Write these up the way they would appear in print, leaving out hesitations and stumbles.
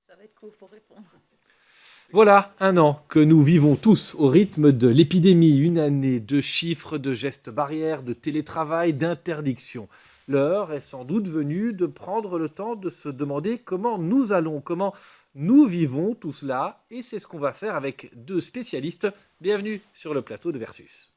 Ça va être court pour répondre. Voilà un an que nous vivons tous au rythme de l'épidémie, une année de chiffres, de gestes barrières, de télétravail, d'interdictions. L'heure est sans doute venue de prendre le temps de se demander comment nous allons, comment nous vivons tout cela, et c'est ce qu'on va faire avec deux spécialistes. Bienvenue sur le plateau de Versus.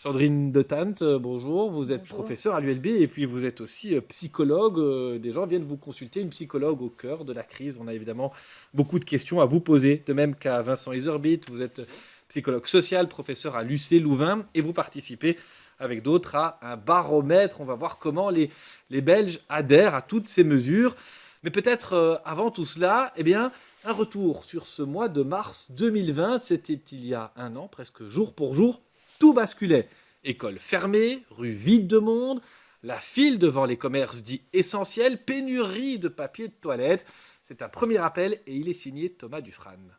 Sandrine de Tante, bonjour. Vous êtes Bonjour. professeure à l'ULB et puis vous êtes aussi psychologue. Des gens viennent vous consulter, une psychologue au cœur de la crise. On a évidemment beaucoup de questions à vous poser, de même qu'à Vincent Iserbyt. Vous êtes psychologue social, professeur à l'UC Louvain et vous participez avec d'autres à un baromètre. On va voir comment les Belges adhèrent à toutes ces mesures. Mais peut-être avant tout cela, eh bien, un retour sur ce mois de mars 2020. C'était il y a un an, presque jour pour jour. Tout basculait. Écoles fermées, rues vides de monde, la file devant les commerces dits essentiels, pénurie de papier de toilette. C'est un premier appel et il est signé Thomas Dufrane.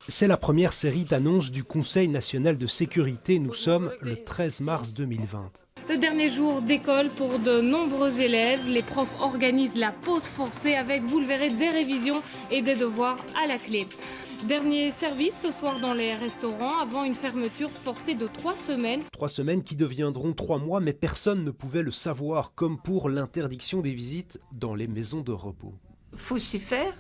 C'est la première série d'annonces du Conseil national de sécurité. Nous sommes le 13 mars 2020. Le dernier jour d'école pour de nombreux élèves. Les profs organisent la pause forcée avec, vous le verrez, des révisions et des devoirs à la clé. Dernier service ce soir dans les restaurants avant une fermeture forcée de 3 semaines. 3 semaines qui deviendront 3 mois, mais personne ne pouvait le savoir, comme pour l'interdiction des visites dans les maisons de repos. Il faut s'y faire.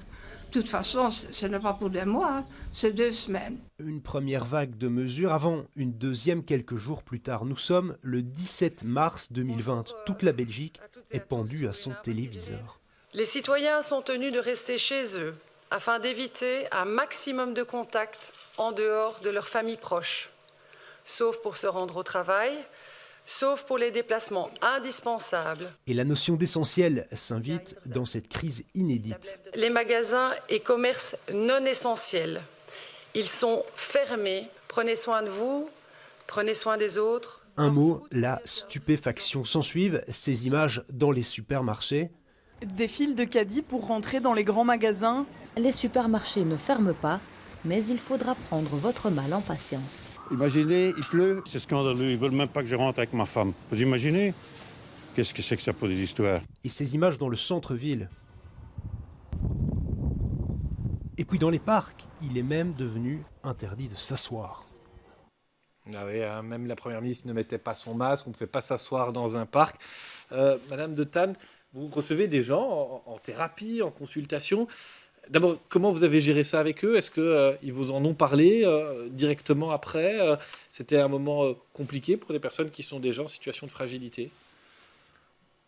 De toute façon, ce n'est pas pour des mois, c'est 2 semaines. Une première vague de mesures avant une deuxième quelques jours plus tard. Nous sommes le 17 mars 2020. Toute la Belgique est pendue à son téléviseur. Les citoyens sont tenus de rester chez eux afin d'éviter un maximum de contacts en dehors de leurs familles proches, sauf pour se rendre au travail, sauf pour les déplacements indispensables. Et la notion d'essentiel s'invite dans cette crise inédite. Les magasins et commerces non essentiels, ils sont fermés. Prenez soin de vous, prenez soin des autres. Un mot, la stupéfaction. S'ensuivent ces images dans les supermarchés. Des files de caddies pour rentrer dans les grands magasins. Les supermarchés ne ferment pas, mais il faudra prendre votre mal en patience. Imaginez, il pleut. C'est scandaleux, ils veulent même pas que je rentre avec ma femme. Vous imaginez? Qu'est-ce que c'est que ça pour des histoires? Et ces images dans le centre-ville. Et puis dans les parcs, il est même devenu interdit de s'asseoir. Ah oui, même la Première ministre ne mettait pas son masque, on ne pouvait pas s'asseoir dans un parc. Madame de Tane, vous recevez des gens en thérapie, en consultation. D'abord, comment vous avez géré ça avec eux? Est-ce qu'ils vous en ont parlé directement après? C'était un moment compliqué pour les personnes qui sont déjà en situation de fragilité?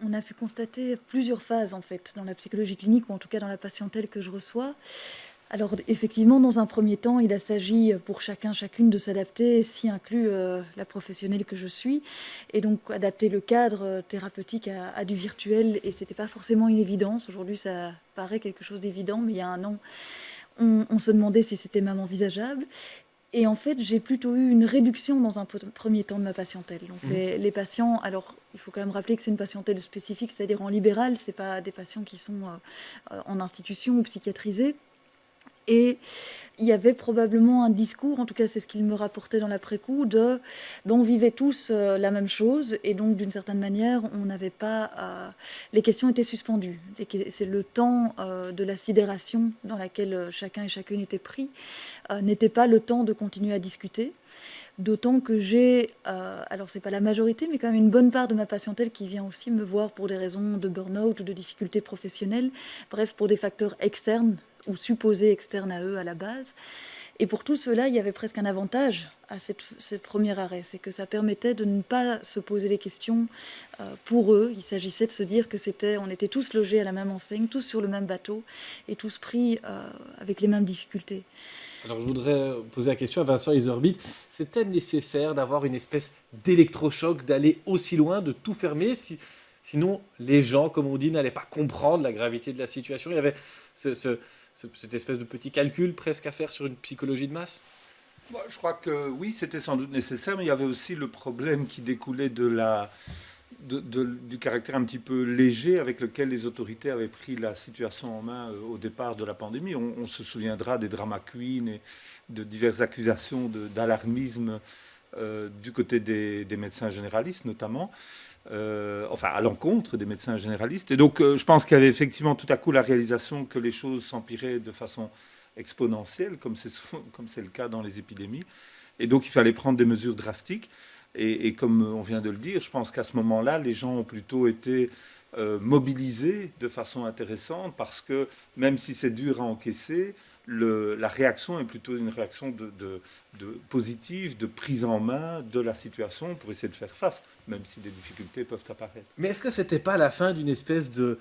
On a pu constater plusieurs phases en fait dans la psychologie clinique ou en tout cas dans la patientèle que je reçois. Alors effectivement, dans un premier temps, il a s'agi pour chacun, chacune de s'adapter, s'y inclut la professionnelle que je suis, et donc adapter le cadre thérapeutique à du virtuel, et c'était pas forcément une évidence. Aujourd'hui, ça paraît quelque chose d'évident, mais il y a un an, on se demandait si c'était même envisageable. Et en fait, j'ai plutôt eu une réduction dans un premier temps de ma patientèle. Donc les patients, alors il faut quand même rappeler que c'est une patientèle spécifique, c'est-à-dire en libéral, c'est pas des patients qui sont en institution ou psychiatrisés. Et il y avait probablement un discours, en tout cas c'est ce qu'il me rapportait dans l'après-coup, de on vivait tous la même chose et donc d'une certaine manière on n'avait pas... les questions étaient suspendues. C'est le temps de la sidération dans laquelle chacun et chacune était pris, n'était pas le temps de continuer à discuter. D'autant que j'ai, alors c'est pas la majorité, mais quand même une bonne part de ma patientèle qui vient aussi me voir pour des raisons de burn-out ou de difficultés professionnelles, bref, pour des facteurs externes ou supposés externes à eux à la base. Et pour tout cela, il y avait presque un avantage à ce premier arrêt, c'est que ça permettait de ne pas se poser les questions pour eux. Il s'agissait de se dire que on était tous logés à la même enseigne, tous sur le même bateau et tous pris avec les mêmes difficultés. Alors je voudrais poser la question à Vincent Iserbyt. C'était nécessaire d'avoir une espèce d'électrochoc, d'aller aussi loin, de tout fermer, sinon les gens, comme on dit, n'allaient pas comprendre la gravité de la situation. Il y avait cette espèce de petit calcul presque à faire sur une psychologie de masse. Moi, je crois que oui, c'était sans doute nécessaire, mais il y avait aussi le problème qui découlait de du caractère un petit peu léger avec lequel les autorités avaient pris la situation en main au départ de la pandémie. On se souviendra des drama queens et de diverses accusations d'alarmisme du côté des médecins généralistes notamment, enfin à l'encontre des médecins généralistes. Et donc je pense qu'il y avait effectivement tout à coup la réalisation que les choses s'empiraient de façon exponentielle, comme c'est le cas dans les épidémies. Et donc il fallait prendre des mesures drastiques. Et comme on vient de le dire, je pense qu'à ce moment-là, les gens ont plutôt été mobilisés de façon intéressante parce que même si c'est dur à encaisser, la réaction est plutôt une réaction de positive, de prise en main de la situation pour essayer de faire face, même si des difficultés peuvent apparaître. Mais est-ce que c'était pas la fin d'une espèce de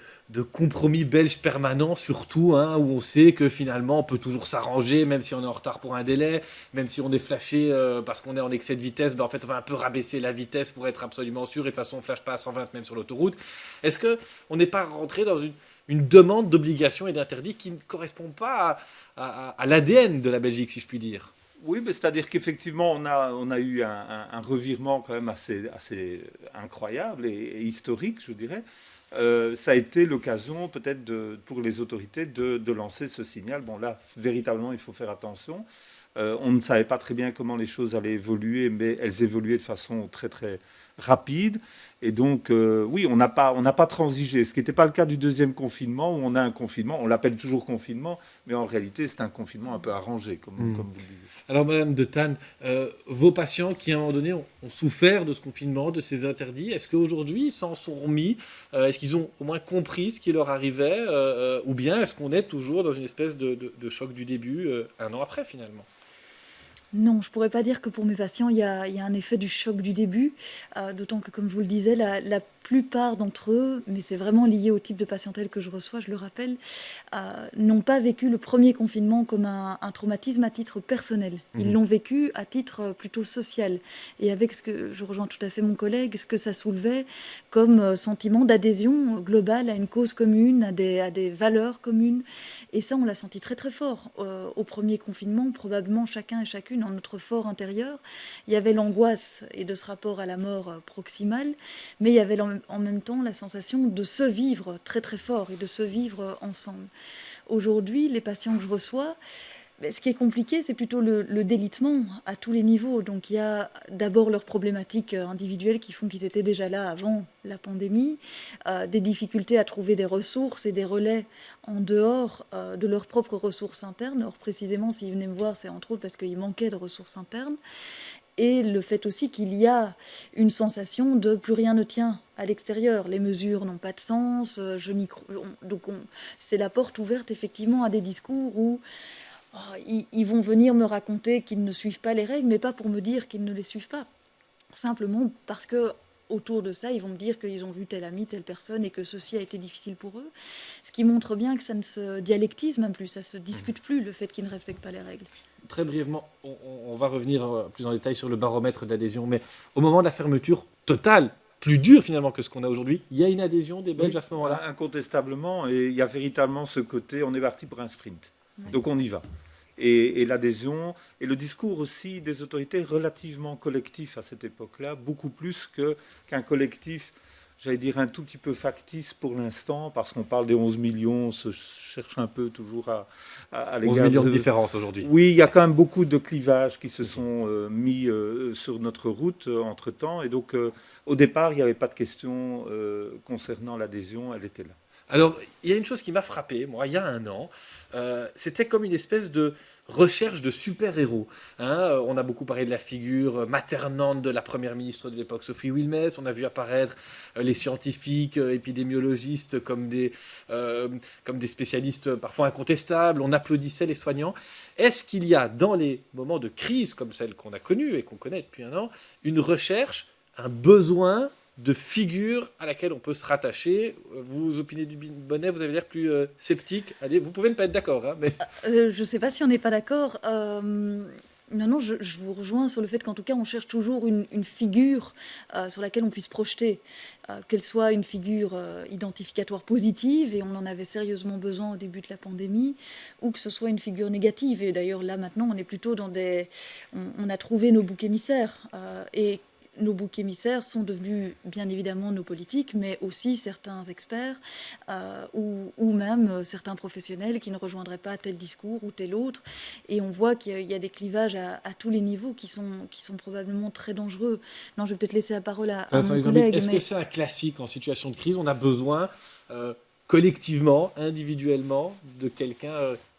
compromis belge permanent, surtout, hein, où on sait que finalement on peut toujours s'arranger, même si on est en retard pour un délai, même si on est flashé parce qu'on est en excès de vitesse, ben en fait on va un peu rabaisser la vitesse pour être absolument sûr, et de toute façon on ne flash pas à 120 même sur l'autoroute. Est-ce qu'on n'est pas rentré dans une demande d'obligation et d'interdit qui ne correspond pas à l'ADN de la Belgique, si je puis dire? Oui, mais c'est-à-dire qu'effectivement, on a eu un revirement quand même assez incroyable et historique, je dirais. Ça a été l'occasion peut-être pour les autorités de lancer ce signal. Bon, là, véritablement, il faut faire attention. On ne savait pas très bien comment les choses allaient évoluer, mais elles évoluaient de façon très, très rapide. Et donc, oui, on n'a pas transigé. Ce qui n'était pas le cas du deuxième confinement, où on a un confinement, on l'appelle toujours confinement, mais en réalité, c'est un confinement un peu arrangé, comme vous le disiez. Alors, Madame de Tannes, vos patients qui, à un moment donné, ont souffert de ce confinement, de ces interdits, est-ce qu'aujourd'hui, ils s'en sont remis? Est-ce qu'ils ont au moins compris ce qui leur arrivait? Ou bien est-ce qu'on est toujours dans une espèce de choc du début, un an après, finalement? Non, je ne pourrais pas dire que pour mes patients, il y a un effet du choc du début, d'autant que, comme je vous le disais, la plupart d'entre eux, mais c'est vraiment lié au type de patientèle que je reçois, je le rappelle, n'ont pas vécu le premier confinement comme un traumatisme à titre personnel. Ils l'ont vécu à titre plutôt social. Et avec ce que je rejoins tout à fait mon collègue, ce que ça soulevait comme sentiment d'adhésion globale à une cause commune, à des valeurs communes. Et ça, on l'a senti très très fort au premier confinement, probablement chacun et chacune en notre fort intérieur. Il y avait l'angoisse et de ce rapport à la mort proximale, mais il y avait en même temps la sensation de se vivre très très fort et de se vivre ensemble. Aujourd'hui, les patients que je reçois, ce qui est compliqué, c'est plutôt le délitement à tous les niveaux. Donc il y a d'abord leurs problématiques individuelles qui font qu'ils étaient déjà là avant la pandémie, des difficultés à trouver des ressources et des relais en dehors de leurs propres ressources internes. Or précisément, s'ils venaient me voir, c'est entre autres parce qu'il manquait de ressources internes. Et le fait aussi qu'il y a une sensation de plus rien ne tient à l'extérieur. Les mesures n'ont pas de sens, donc c'est la porte ouverte effectivement à des discours où ils vont venir me raconter qu'ils ne suivent pas les règles, mais pas pour me dire qu'ils ne les suivent pas. Simplement parce que autour de ça, ils vont me dire qu'ils ont vu tel ami, telle personne et que ceci a été difficile pour eux. Ce qui montre bien que ça ne se dialectise même plus, ça ne se discute plus, le fait qu'ils ne respectent pas les règles. Très brièvement, on va revenir plus en détail sur le baromètre d'adhésion, mais au moment de la fermeture totale, plus dure finalement que ce qu'on a aujourd'hui, il y a une adhésion des Belges à ce moment-là? Incontestablement, et il y a véritablement ce côté, on est parti pour un sprint. Oui. Donc on y va. Et l'adhésion, et le discours aussi des autorités relativement collectif à cette époque-là, beaucoup plus qu'un collectif, j'allais dire un tout petit peu factice pour l'instant, parce qu'on parle des 11 millions, on se cherche un peu toujours à l'égard 11 millions de différences aujourd'hui. Oui, il y a quand même beaucoup de clivages qui se sont mis sur notre route entre-temps, et donc au départ, il n'y avait pas de question concernant l'adhésion, elle était là. Alors, il y a une chose qui m'a frappé, moi, il y a un an, c'était comme une espèce de recherche de super-héros. Hein, on a beaucoup parlé de la figure maternante de la première ministre de l'époque, Sophie Wilmès. On a vu apparaître les scientifiques, épidémiologistes comme des spécialistes parfois incontestables. On applaudissait les soignants. Est-ce qu'il y a, dans les moments de crise comme celle qu'on a connue et qu'on connaît depuis un an, une recherche, un besoin de figure à laquelle on peut se rattacher? Vous opinez du bonnet, vous avez l'air plus sceptique. Allez, vous pouvez ne pas être d'accord. Hein, mais... je ne sais pas si on n'est pas d'accord. Non, je vous rejoins sur le fait qu'en tout cas, on cherche toujours une figure sur laquelle on puisse projeter, qu'elle soit une figure identificatoire positive, et on en avait sérieusement besoin au début de la pandémie, ou que ce soit une figure négative. Et d'ailleurs, là, maintenant, on est plutôt dans on a trouvé nos boucs émissaires. Et nos boucs émissaires sont devenus bien évidemment nos politiques, mais aussi certains experts ou même certains professionnels qui ne rejoindraient pas tel discours ou tel autre. Et on voit qu'il y a des clivages à tous les niveaux qui sont probablement très dangereux. Non, je vais peut-être laisser la parole à mon collègue. Est-ce que c'est un classique en situation de crise? On a besoin collectivement, individuellement, de quelqu'un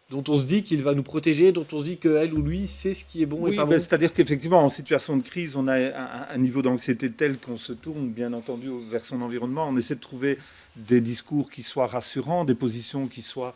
dont on se dit qu'il va nous protéger, dont on se dit qu'elle ou lui sait ce qui est bon et pas bon. C'est-à-dire qu'effectivement, en situation de crise, on a un niveau d'anxiété tel qu'on se tourne, bien entendu, vers son environnement. On essaie de trouver des discours qui soient rassurants, des positions qui soient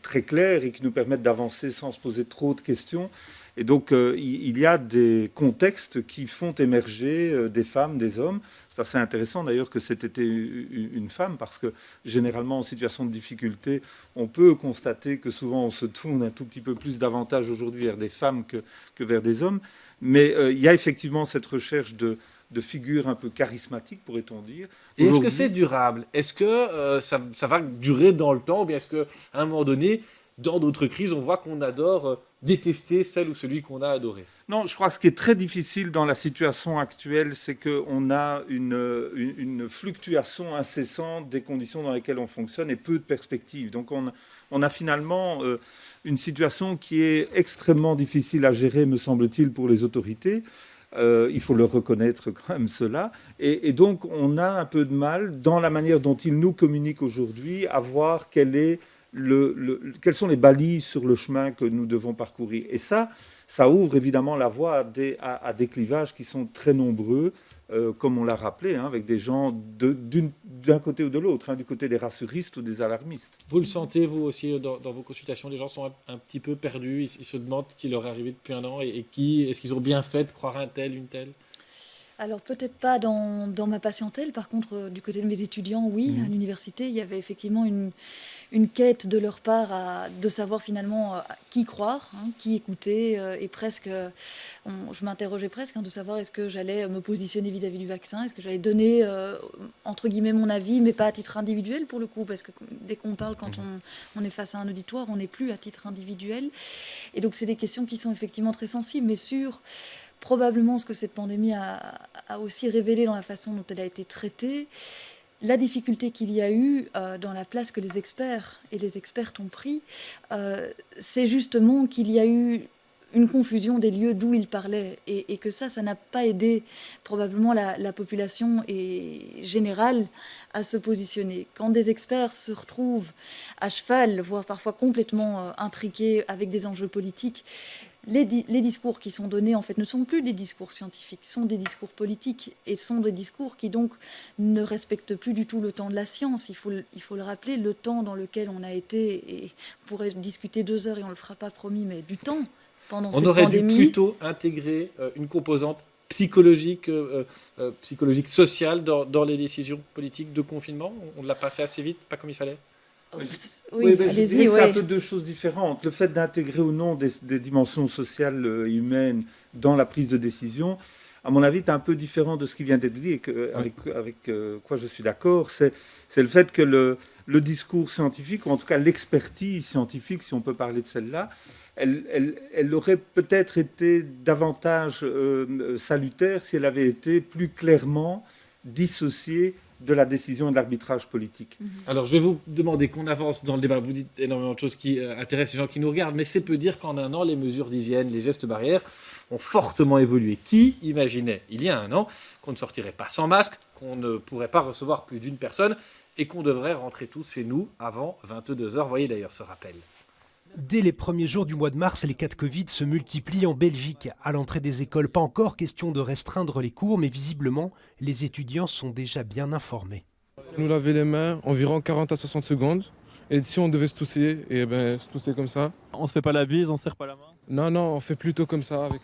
très claires et qui nous permettent d'avancer sans se poser trop de questions. Et donc, il y a des contextes qui font émerger des femmes, des hommes. C'est assez intéressant d'ailleurs que c'était une femme, parce que généralement, en situation de difficulté, on peut constater que souvent on se tourne un tout petit peu plus davantage aujourd'hui vers des femmes que vers des hommes. Mais il y a effectivement cette recherche de figures un peu charismatiques, pourrait-on dire. Et est-ce que c'est durable? Est-ce que ça va durer dans le temps? Ou bien est-ce qu'à un moment donné, dans d'autres crises, on voit qu'on adore détester celle ou celui qu'on a adoré? Non, je crois que ce qui est très difficile dans la situation actuelle, c'est qu'on a une fluctuation incessante des conditions dans lesquelles on fonctionne et peu de perspectives. Donc on a finalement une situation qui est extrêmement difficile à gérer, me semble-t-il, pour les autorités. Il faut le reconnaître quand même, cela. Et donc on a un peu de mal, dans la manière dont ils nous communiquent aujourd'hui, à voir quelles sont les balises sur le chemin que nous devons parcourir. Et ça ouvre évidemment la voie à des clivages qui sont très nombreux, comme on l'a rappelé, avec des gens d'un côté ou de l'autre, du côté des rassuristes ou des alarmistes. Vous le sentez, vous aussi, dans vos consultations, les gens sont un petit peu perdus, ils se demandent ce qui leur est arrivé depuis un an, et est-ce qu'ils ont bien fait de croire un tel, une telle? Alors peut-être pas dans ma patientèle, par contre du côté de mes étudiants, oui, à l'université, il y avait effectivement une quête de leur part de savoir finalement qui croire, qui écouter, et presque, je m'interrogeais presque de savoir est-ce que j'allais me positionner vis-à-vis du vaccin, est-ce que j'allais donner entre guillemets mon avis, mais pas à titre individuel pour le coup, parce que dès qu'on parle, quand on est face à un auditoire, on n'est plus à titre individuel, et donc c'est des questions qui sont effectivement très sensibles, mais sur probablement ce que cette pandémie a aussi révélé dans la façon dont elle a été traitée, la difficulté qu'il y a eu dans la place que les experts et les expertes ont pris, c'est justement qu'il y a eu une confusion des lieux d'où ils parlaient et que ça n'a pas aidé probablement la population générale à se positionner. Quand des experts se retrouvent à cheval, voire parfois complètement intriqués avec des enjeux politiques, les discours qui sont donnés, en fait, ne sont plus des discours scientifiques, sont des discours politiques et sont des discours qui, donc, ne respectent plus du tout le temps de la science. Il faut le rappeler, le temps dans lequel on a été, et on pourrait discuter 2 heures et on ne le fera pas, promis, mais du temps pendant cette pandémie. On aurait dû plutôt intégrer une composante psychologique, sociale dans les décisions politiques de confinement. On ne l'a pas fait assez vite, pas comme il fallait. Oui, allez-y. C'est un peu 2 choses différentes. Le fait d'intégrer ou non des dimensions sociales et humaines dans la prise de décision, à mon avis, est un peu différent de ce qui vient d'être dit, et avec quoi je suis d'accord. C'est le fait que le discours scientifique, ou en tout cas l'expertise scientifique, si on peut parler de celle-là, elle aurait peut-être été davantage salutaire si elle avait été plus clairement dissociée de la décision et de l'arbitrage politique. Alors, je vais vous demander qu'on avance dans le débat. Vous dites énormément de choses qui intéressent les gens qui nous regardent, mais c'est peu dire qu'en un an, les mesures d'hygiène, les gestes barrières ont fortement évolué. Qui imaginait, il y a un an, qu'on ne sortirait pas sans masque, qu'on ne pourrait pas recevoir plus d'une personne et qu'on devrait rentrer tous chez nous avant 22h. Voyez d'ailleurs ce rappel. Dès les premiers jours du mois de mars, les cas de Covid se multiplient en Belgique. À l'entrée des écoles, pas encore question de restreindre les cours, mais visiblement, les étudiants sont déjà bien informés. Nous laver les mains environ 40 à 60 secondes. Et si on devait se tousser, se tousser comme ça. On se fait pas la bise, on serre pas la main? Non, on fait plutôt comme ça avec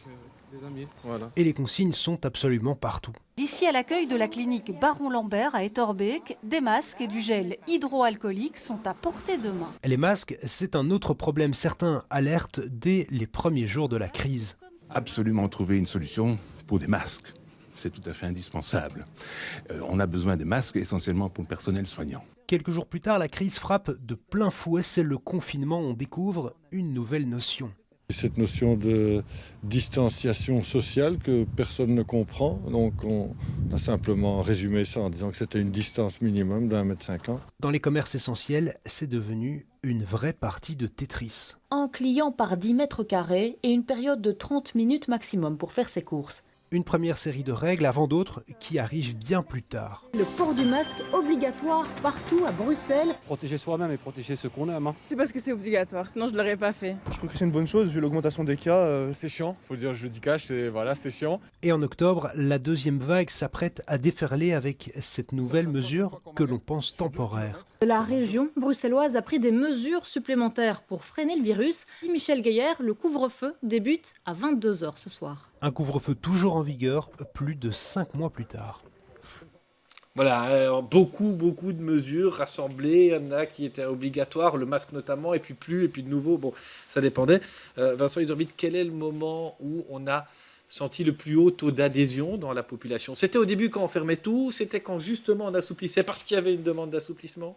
des amis. Voilà. Et les consignes sont absolument partout. Ici, à l'accueil de la clinique Baron Lambert à Etterbeek, des masques et du gel hydroalcoolique sont à portée de main. Les masques, c'est un autre problème. Certains alertent dès les premiers jours de la crise. Absolument trouver une solution pour des masques. C'est tout à fait indispensable. On a besoin des masques essentiellement pour le personnel soignant. Quelques jours plus tard, la crise frappe de plein fouet. C'est le confinement. On découvre une nouvelle notion. Cette notion de distanciation sociale que personne ne comprend, donc on a simplement résumé ça en disant que c'était une distance minimum d'1,50 m. Dans les commerces essentiels, c'est devenu une vraie partie de Tetris. Un client par 10 mètres carrés et une période de 30 minutes maximum pour faire ses courses. Une première série de règles avant d'autres qui arrivent bien plus tard. Le port du masque obligatoire partout à Bruxelles. Protéger soi-même et protéger ceux qu'on aime. C'est parce que c'est obligatoire, sinon je ne l'aurais pas fait. Je trouve que c'est une bonne chose vu l'augmentation des cas. C'est chiant, faut le dire, je le dis cash, c'est chiant. Et en octobre, la deuxième vague s'apprête à déferler avec cette nouvelle mesure que l'on pense temporaire. La région bruxelloise a pris des mesures supplémentaires pour freiner le virus. Michel Gaillard, le couvre-feu débute à 22 h ce soir. Un couvre-feu toujours en vigueur, plus de 5 mois plus tard. Voilà, beaucoup de mesures rassemblées. Il y en a qui étaient obligatoires, le masque notamment, et puis plus, et puis de nouveau, bon, ça dépendait. Vincent Isorbitt, quel est le moment où on a senti le plus haut taux d'adhésion dans la population? C'était au début quand on fermait tout? C'était quand justement on assouplissait parce qu'il y avait une demande d'assouplissement?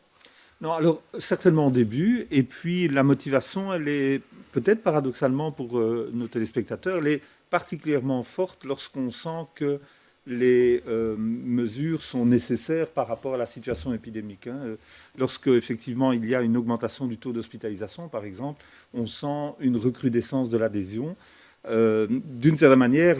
Non, alors certainement au début, et puis la motivation, elle est peut-être paradoxalement pour nos téléspectateurs, elle est particulièrement forte lorsqu'on sent que les mesures sont nécessaires par rapport à la situation épidémique. Lorsque effectivement il y a une augmentation du taux d'hospitalisation, par exemple, on sent une recrudescence de l'adhésion. D'une certaine manière,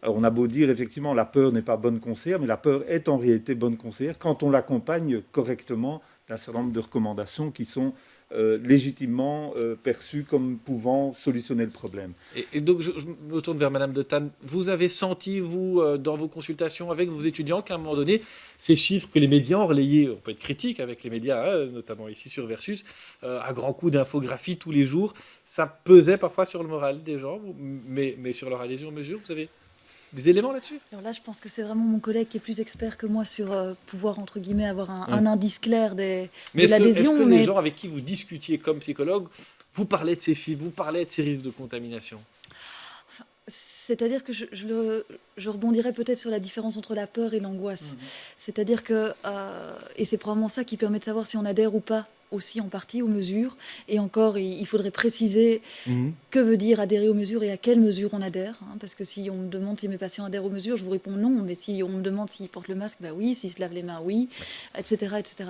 alors on a beau dire effectivement la peur n'est pas bonne conseillère, mais la peur est en réalité bonne conseillère quand on l'accompagne correctement d'un certain nombre de recommandations qui sont légitimement perçues comme pouvant solutionner le problème. Et donc je me tourne vers Madame de Tann. Vous avez senti, vous, dans vos consultations avec vos étudiants, qu'à un moment donné, ces chiffres que les médias ont relayés, on peut être critique avec les médias, notamment ici sur Versus, à grands coups d'infographie tous les jours, ça pesait parfois sur le moral des gens, mais sur leur adhésion aux mesures, vous avez des éléments là-dessus? Alors là, je pense que c'est vraiment mon collègue qui est plus expert que moi sur pouvoir, entre guillemets, avoir un indice clair de l'adhésion. Est-ce que les gens avec qui vous discutiez comme psychologue, vous parlez de ces chiffres, vous parlez de ces risques de contamination? C'est-à-dire que je rebondirais peut-être sur la différence entre la peur et l'angoisse. C'est-à-dire que, et c'est probablement ça qui permet de savoir si on adhère ou pas aussi en partie aux mesures. Et encore, il faudrait préciser que veut dire adhérer aux mesures et à quelles mesures on adhère. Parce que si on me demande si mes patients adhèrent aux mesures, je vous réponds non. Mais si on me demande s'ils portent le masque, bah oui. S'ils se lavent les mains, oui, etc., etc.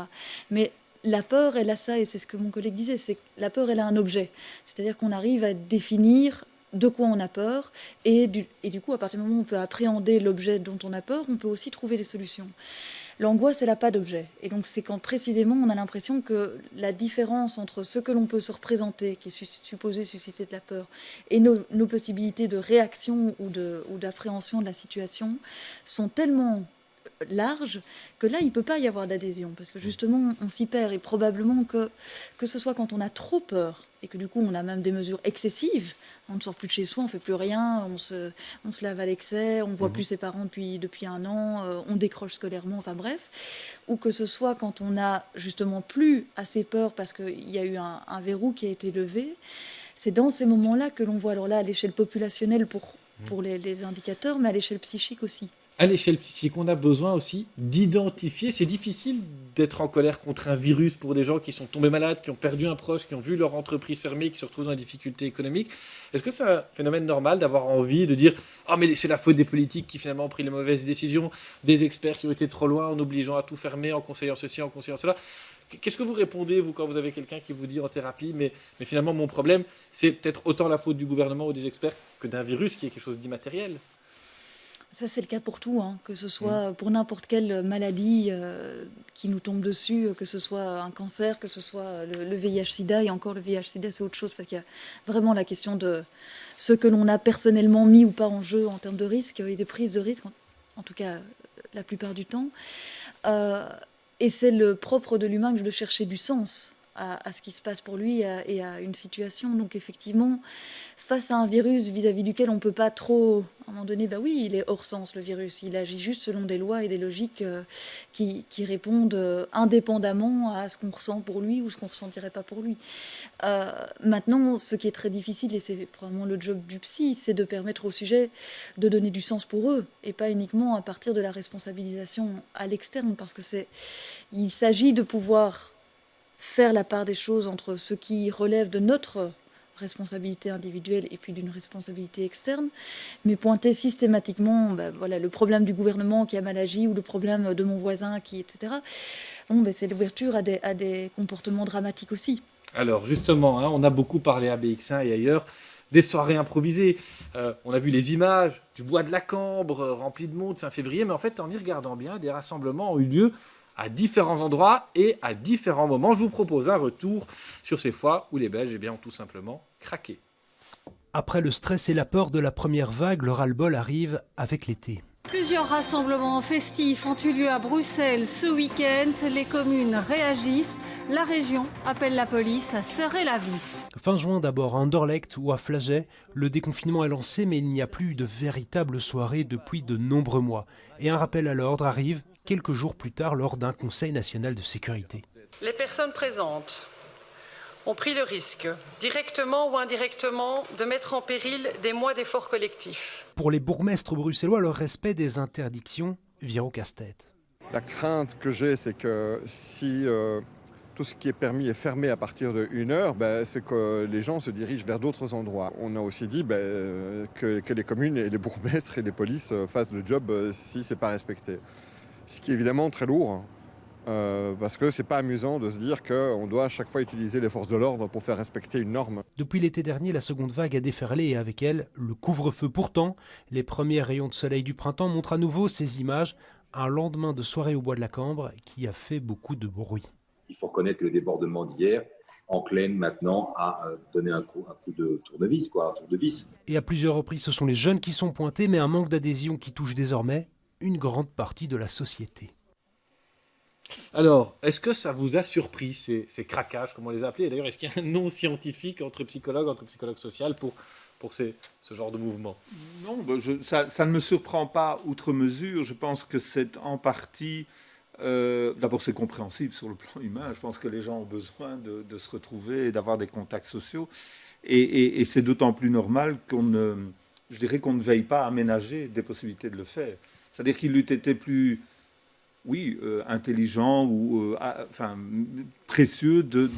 Mais la peur, elle a ça, et c'est ce que mon collègue disait, c'est que la peur, elle a un objet. C'est-à-dire qu'on arrive à définir de quoi on a peur, et du coup, à partir du moment où on peut appréhender l'objet dont on a peur, on peut aussi trouver des solutions. L'angoisse, elle n'a pas d'objet. Et donc, c'est quand précisément on a l'impression que la différence entre ce que l'on peut se représenter, qui est supposé susciter de la peur, et nos possibilités de réaction ou d'appréhension de la situation sont tellement larges que là, il ne peut pas y avoir d'adhésion. Parce que justement, on s'y perd. Et probablement que ce soit quand on a trop peur, et que du coup, on a même des mesures excessives, on ne sort plus de chez soi, on ne fait plus rien, on se lave à l'excès, on ne voit plus ses parents depuis un an, on décroche scolairement, enfin bref. Ou que ce soit quand on n'a justement plus assez peur parce qu'il y a eu un verrou qui a été levé. C'est dans ces moments-là que l'on voit, alors là, à l'échelle populationnelle pour les indicateurs, mais à l'échelle psychique aussi. À l'échelle psychique, on a besoin aussi d'identifier. C'est difficile d'être en colère contre un virus pour des gens qui sont tombés malades, qui ont perdu un proche, qui ont vu leur entreprise fermée, qui se retrouvent dans des difficultés économiques. Est-ce que c'est un phénomène normal d'avoir envie de dire « Ah, mais c'est la faute des politiques qui finalement ont pris les mauvaises décisions, des experts qui ont été trop loin en obligeant à tout fermer, en conseillant ceci, en conseillant cela ». Qu'est-ce que vous répondez, vous, quand vous avez quelqu'un qui vous dit en thérapie, mais finalement, mon problème, c'est peut-être autant la faute du gouvernement ou des experts que d'un virus qui est quelque chose d'immatériel? Ça, c'est le cas pour tout, que ce soit pour n'importe quelle maladie qui nous tombe dessus, que ce soit un cancer, que ce soit le VIH-Sida. Et encore, le VIH-Sida, c'est autre chose, parce qu'il y a vraiment la question de ce que l'on a personnellement mis ou pas en jeu en termes de risque et de prise de risque, en tout cas la plupart du temps. Et c'est le propre de l'humain de chercher du sens à ce qui se passe pour lui et à une situation. Donc effectivement, face à un virus vis-à-vis duquel on ne peut pas trop, à un moment donné, bah oui, il est hors sens le virus. Il agit juste selon des lois et des logiques qui répondent indépendamment à ce qu'on ressent pour lui ou ce qu'on ne ressentirait pas pour lui. Maintenant, ce qui est très difficile, et c'est probablement le job du psy, c'est de permettre au sujet de donner du sens pour eux et pas uniquement à partir de la responsabilisation à l'externe, parce que il s'agit de pouvoir faire la part des choses entre ce qui relève de notre responsabilité individuelle et puis d'une responsabilité externe, mais pointer systématiquement le problème du gouvernement qui a mal agi ou le problème de mon voisin etc. C'est l'ouverture à des comportements dramatiques aussi. Alors justement, on a beaucoup parlé à BX1 et ailleurs des soirées improvisées. On a vu les images du bois de la Cambre rempli de monde fin février, mais en fait, en y regardant bien, des rassemblements ont eu lieu à différents endroits et à différents moments. Je vous propose un retour sur ces fois où les Belges ont tout simplement craqué. Après le stress et la peur de la première vague, le ras-le-bol arrive avec l'été. Plusieurs rassemblements festifs ont eu lieu à Bruxelles ce week-end. Les communes réagissent. La région appelle la police à serrer la vis. Fin juin d'abord à Anderlecht ou à Flagey, le déconfinement est lancé mais il n'y a plus de véritable soirée depuis de nombreux mois. Et un rappel à l'ordre arrive quelques jours plus tard lors d'un conseil national de sécurité. Les personnes présentes ont pris le risque, directement ou indirectement, de mettre en péril des mois d'efforts collectifs. Pour les bourgmestres bruxellois, le respect des interdictions vire au casse-tête. La crainte que j'ai, c'est que si tout ce qui est permis est fermé à partir de 1h, c'est que les gens se dirigent vers d'autres endroits. On a aussi dit que les communes et les bourgmestres et les polices fassent le job si ce n'est pas respecté. Ce qui est évidemment très lourd. Parce que c'est pas amusant de se dire qu'on doit à chaque fois utiliser les forces de l'ordre pour faire respecter une norme. Depuis l'été dernier, la seconde vague a déferlé et avec elle, le couvre-feu. Pourtant, les premiers rayons de soleil du printemps montrent à nouveau ces images, un lendemain de soirée au bois de la Cambre qui a fait beaucoup de bruit. Il faut reconnaître que le débordement d'hier enclène maintenant à donner un coup de tournevis, un tour de vis. Et à plusieurs reprises, ce sont les jeunes qui sont pointés, mais un manque d'adhésion qui touche désormais une grande partie de la société. Alors, est-ce que ça vous a surpris, ces craquages, comme on les a appelés? Et d'ailleurs, est-ce qu'il y a un nom scientifique entre psychologues social pour ce genre de mouvement? Non, ça ne me surprend pas outre mesure. Je pense que c'est en partie... D'abord, c'est compréhensible sur le plan humain. Je pense que les gens ont besoin de se retrouver et d'avoir des contacts sociaux. Et c'est d'autant plus normal qu'on ne veille pas à aménager des possibilités de le faire. C'est-à-dire qu'il eût été plus... intelligent ou précieux de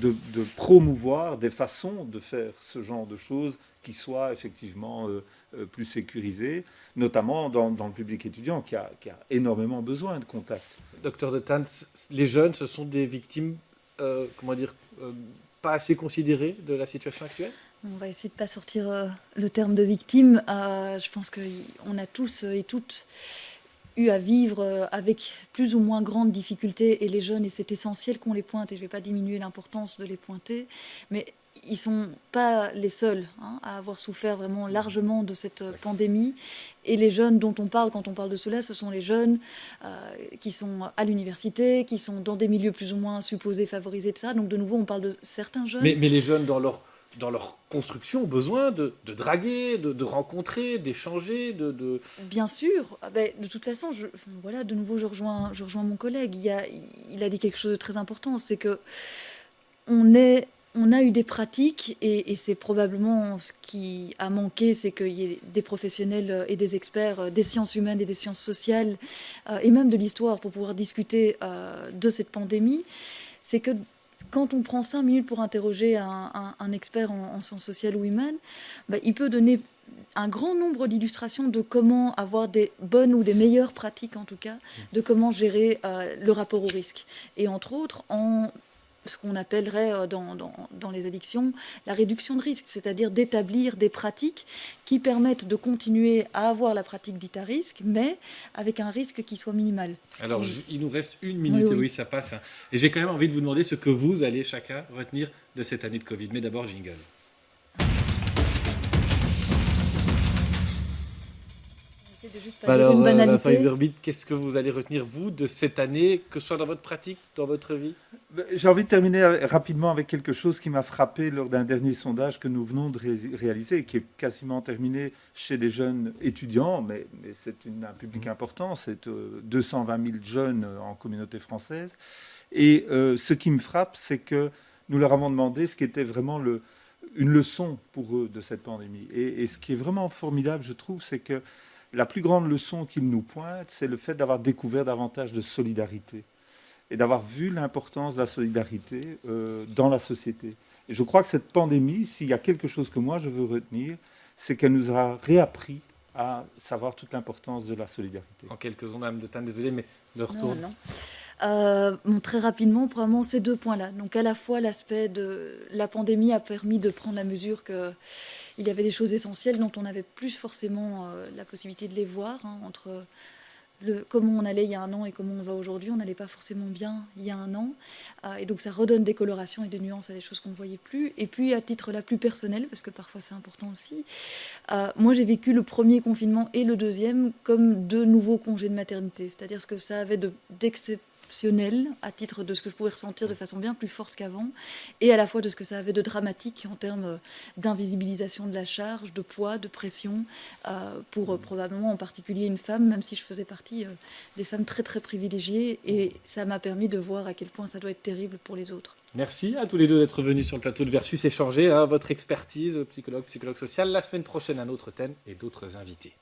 promouvoir des façons de faire ce genre de choses qui soient effectivement plus sécurisées, notamment dans le public étudiant qui a énormément besoin de contact. Docteur de Tans, les jeunes, ce sont des victimes, pas assez considérées de la situation actuelle? On va essayer de ne pas sortir le terme de victime. Je pense qu'on a tous et toutes eu à vivre avec plus ou moins grandes difficultés, et les jeunes, et c'est essentiel qu'on les pointe, et je ne vais pas diminuer l'importance de les pointer, mais ils ne sont pas les seuls à avoir souffert vraiment largement de cette pandémie. Et les jeunes dont on parle quand on parle de cela, ce sont les jeunes qui sont à l'université, qui sont dans des milieux plus ou moins supposés favorisés de ça. Donc de nouveau, on parle de certains jeunes. Mais les jeunes, dans leur construction, ont besoin de draguer, de rencontrer, d'échanger, Bien sûr. De toute façon, de nouveau, je rejoins mon collègue. Il a dit quelque chose de très important, c'est que on a eu des pratiques, et c'est probablement ce qui a manqué, c'est qu'il y ait des professionnels et des experts des sciences humaines et des sciences sociales, et même de l'histoire, pour pouvoir discuter de cette pandémie. C'est que quand on prend 5 minutes pour interroger un expert en sciences sociales ou humaines, il peut donner un grand nombre d'illustrations de comment avoir des bonnes ou des meilleures pratiques, en tout cas, de comment gérer le rapport au risque. Et entre autres, en ce qu'on appellerait dans les addictions la réduction de risque, c'est-à-dire d'établir des pratiques qui permettent de continuer à avoir la pratique dite à risque, mais avec un risque qui soit minimal. Alors, il nous reste 1 minute, oui, ça passe. Et j'ai quand même envie de vous demander ce que vous allez chacun retenir de cette année de Covid. Mais d'abord, jingle. Alors, Vincent Iserbyt, qu'est-ce que vous allez retenir, vous, de cette année, que ce soit dans votre pratique, dans votre vie? J'ai envie de terminer rapidement avec quelque chose qui m'a frappé lors d'un dernier sondage que nous venons de réaliser, qui est quasiment terminé chez les jeunes étudiants, mais c'est un public important, c'est 220 000 jeunes en communauté française. Et ce qui me frappe, c'est que nous leur avons demandé ce qui était vraiment une leçon pour eux de cette pandémie. Et ce qui est vraiment formidable, je trouve, c'est que la plus grande leçon qu'ils nous pointent, c'est le fait d'avoir découvert davantage de solidarité et d'avoir vu l'importance de la solidarité dans la société. Et je crois que cette pandémie, s'il y a quelque chose que moi je veux retenir, c'est qu'elle nous a réappris à savoir toute l'importance de la solidarité. En quelques secondes, Mme de Thann, désolé, mais le retour. Non. Très rapidement, probablement ces deux points-là. Donc à la fois l'aspect de la pandémie a permis de prendre la mesure qu'il y avait des choses essentielles dont on n'avait plus forcément la possibilité de les voir, entre comment on allait il y a un an et comment on va aujourd'hui. On n'allait pas forcément bien il y a un an. Et donc ça redonne des colorations et des nuances à des choses qu'on ne voyait plus. Et puis à titre la plus personnel, parce que parfois c'est important aussi, moi j'ai vécu le premier confinement et le deuxième comme deux nouveaux congés de maternité. C'est-à-dire ce que ça avait d'exceptionnel à titre de ce que je pouvais ressentir de façon bien plus forte qu'avant, et à la fois de ce que ça avait de dramatique en termes d'invisibilisation de la charge, de poids, de pression, pour probablement en particulier une femme, même si je faisais partie des femmes très très privilégiées, et ça m'a permis de voir à quel point ça doit être terrible pour les autres. Merci à tous les deux d'être venus sur le plateau de Versus échanger votre expertise, psychologue social. La semaine prochaine, un autre thème et d'autres invités.